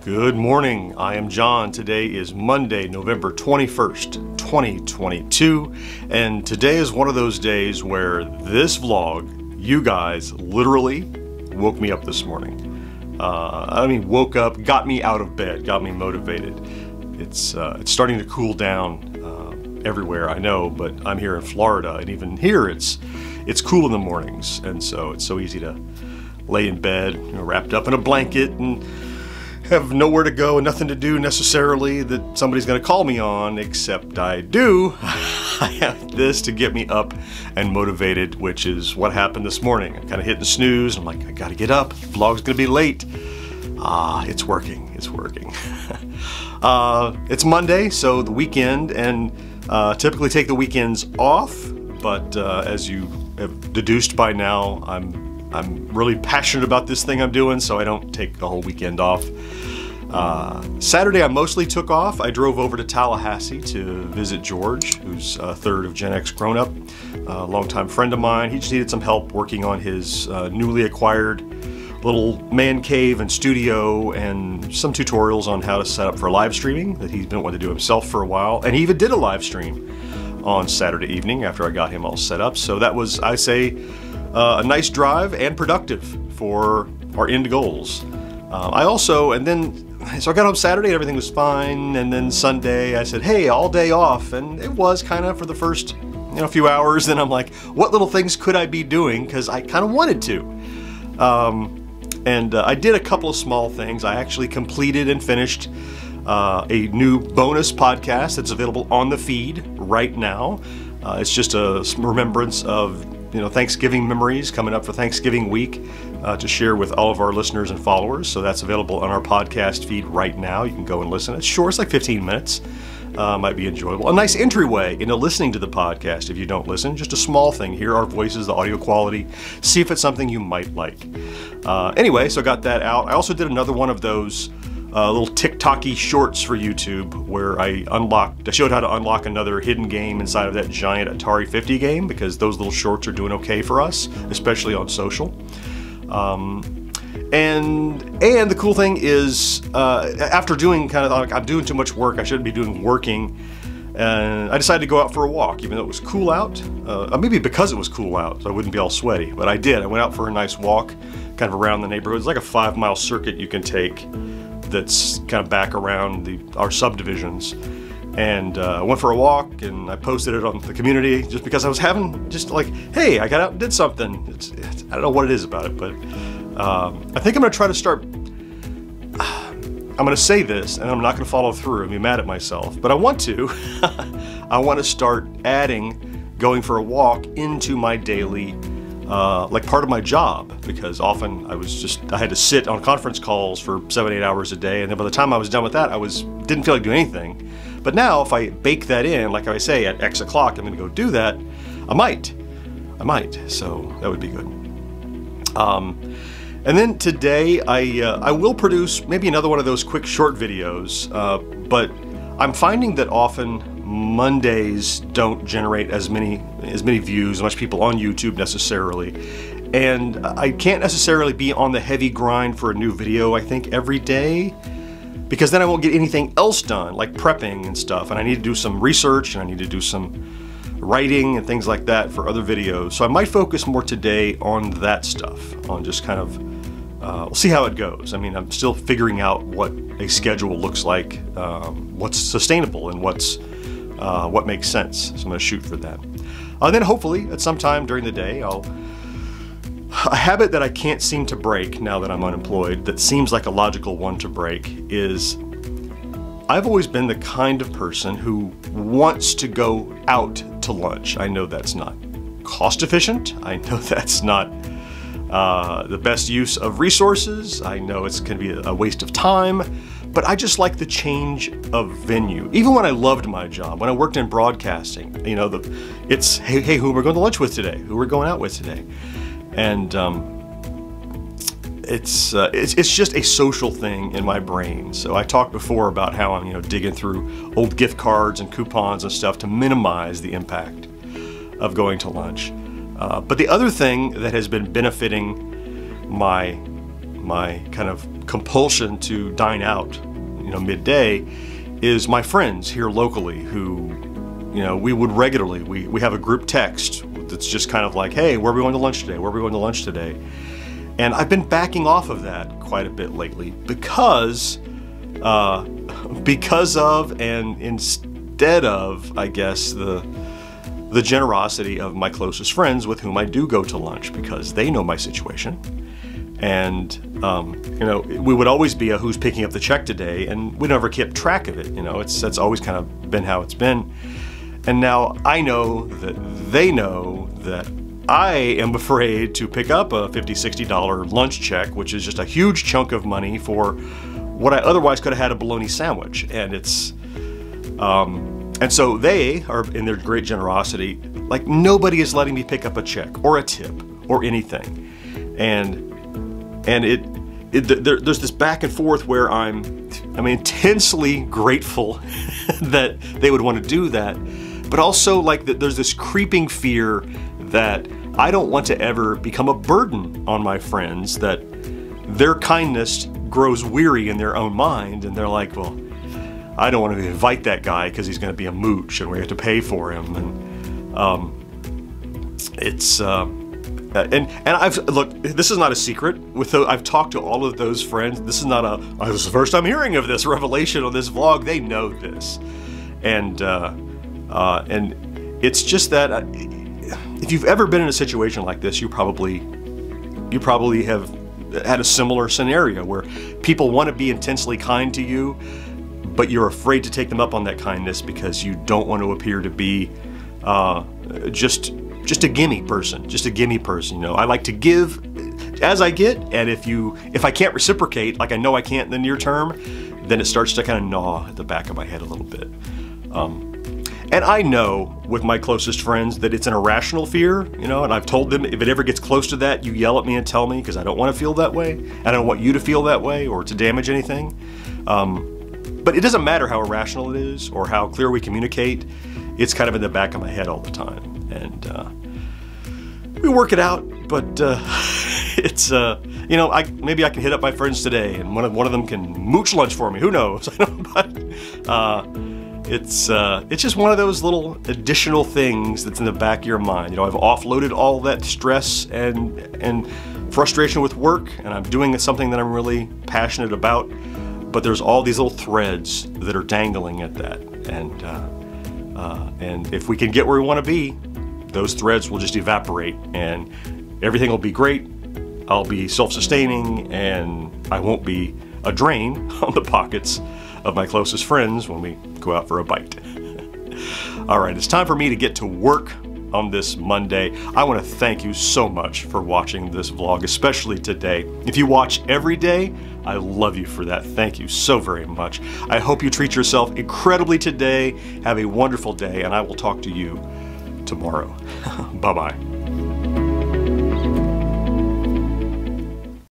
Good morning, I am John. Today is Monday, November 21st, 2022, and today is one of those days where this vlog, you guys literally woke me up this morning. Woke up, got me out of bed, got me motivated. It's starting to cool down everywhere, I know, but I'm here in Florida, and even here it's cool in the mornings, and so it's so easy to lay in bed, wrapped up in a blanket and have nowhere to go and nothing to do necessarily that somebody's going to call me on, except I do. I have this to get me up and motivated, which is what happened this morning. I kind of hit the snooze. I'm like, I got to get up. Vlog's going to be late. It's working. It's working. It's Monday, so the weekend, and typically take the weekends off, but as you have deduced by now, I'm really passionate about this thing I'm doing, so I don't take the whole weekend off. Saturday I mostly took off. I drove over to Tallahassee to visit George, who's a third of GenXGrownUp, a longtime friend of mine. He just needed some help working on his newly acquired little man cave and studio, and some tutorials on how to set up for live streaming that he's been wanting to do himself for a while. And he even did a live stream on Saturday evening after I got him all set up. So that was, I say, a nice drive and productive for our end goals. So I got home Saturday, everything was fine, and then Sunday I said, hey, all day off, and it was kind of for the first few hours. Then I'm like, what little things could I be doing, because I kind of wanted to. I did a couple of small things. I actually completed and finished a new bonus podcast that's available on the feed right now. It's just a remembrance of Thanksgiving memories coming up for Thanksgiving week to share with all of our listeners and followers. So that's available on our podcast feed right now. You can go and listen. It's short, it's like 15 minutes. Might be enjoyable. A nice entryway into listening to the podcast if you don't listen. Just a small thing. Hear our voices, the audio quality. See if it's something you might like. Anyway, so I got that out. I also did another one of those little TikTok-y shorts for YouTube where I showed how to unlock another hidden game inside of that giant Atari 50 game, because those little shorts are doing okay for us, especially on social. And the cool thing is, after doing I'm doing too much work, I shouldn't be doing working, and I decided to go out for a walk, even though it was cool out. Maybe because it was cool out, so I wouldn't be all sweaty, but I did. I went out for a nice walk, kind of around the neighborhood. It's like a 5-mile circuit you can take that's kind of back around our subdivisions, and I went for a walk, and I posted it on the community just because I was having hey, I got out and did something. I don't know what it is about it, but I think I'm going to try to start. I'm going to say this, and I'm not going to follow through and be mad at myself, but I want to. I want to start adding going for a walk into my daily part of my job, because often I had to sit on conference calls for 7-8 hours a day, and then by the time I was done with that, didn't feel like doing anything. But now if I bake that in, like I say, at X o'clock I'm going to go do that, I might, so that would be good. And then today I will produce maybe another one of those quick short videos, but I'm finding that often Mondays don't generate as many views, as much people on YouTube necessarily, and I can't necessarily be on the heavy grind for a new video, I think, every day, because then I won't get anything else done, like prepping and stuff, and I need to do some research, and I need to do some writing and things like that for other videos. So I might focus more today on that stuff, on just kind of we'll see how it goes. I'm still figuring out what a schedule looks like, what's sustainable and what makes sense. So I'm going to shoot for that. Then hopefully at some time during the day, a habit that I can't seem to break now that I'm unemployed, that seems like a logical one to break, is I've always been the kind of person who wants to go out to lunch. I know that's not cost efficient. I know that's not the best use of resources. I know it's going to be a waste of time, but I just like the change of venue. Even when I loved my job, when I worked in broadcasting, it's, hey, who we're going to lunch with today? Who we're going out with today? And it's just a social thing in my brain. So I talked before about how I'm digging through old gift cards and coupons and stuff to minimize the impact of going to lunch. But the other thing that has been benefiting my my kind of compulsion to dine out, midday, is my friends here locally who, we would regularly, we have a group text that's just kind of like, hey, where are we going to lunch today? Where are we going to lunch today? And I've been backing off of that quite a bit lately because of and instead of, I guess, the generosity of my closest friends with whom I do go to lunch, because they know my situation. And, we would always be a who's picking up the check today, and we never kept track of it. That's always kind of been how it's been. And now I know that they know that I am afraid to pick up a $50, $60 lunch check, which is just a huge chunk of money for what I otherwise could have had a bologna sandwich. And it's, and so they are, in their great generosity, like, nobody is letting me pick up a check or a tip or anything. And there's this back and forth where I'm intensely grateful that they would want to do that, but also like there's this creeping fear that I don't want to ever become a burden on my friends, that their kindness grows weary in their own mind, and they're like, well, I don't want to invite that guy because he's going to be a mooch and we have to pay for him. And look, this is not a secret. I've talked to all of those friends. This is not this is the first I'm hearing of this revelation on this vlog. They know this, and it's just that if you've ever been in a situation like this, you probably have had a similar scenario where people want to be intensely kind to you, but you're afraid to take them up on that kindness because you don't want to appear to be just a gimme person, I like to give as I get, and if I can't reciprocate, like I know I can't in the near term, then it starts to kind of gnaw at the back of my head a little bit. And I know with my closest friends that it's an irrational fear, and I've told them if it ever gets close to that, you yell at me and tell me, because I don't want to feel that way. I don't want you to feel that way or to damage anything. But it doesn't matter how irrational it is or how clear we communicate. It's kind of in the back of my head all the time. And we work it out, but it's, maybe I can hit up my friends today and one of them can mooch lunch for me. Who knows? But it's just one of those little additional things that's in the back of your mind. I've offloaded all that stress and frustration with work, and I'm doing something that I'm really passionate about. But there's all these little threads that are dangling at that, and if we can get where we want to be, those threads will just evaporate, and everything will be great. I'll be self-sustaining, and I won't be a drain on the pockets of my closest friends when we go out for a bite. All right, it's time for me to get to work on this Monday. I want to thank you so much for watching this vlog, especially today. If you watch every day, I love you for that. Thank you so very much. I hope you treat yourself incredibly today. Have a wonderful day, and I will talk to you tomorrow. Bye-bye.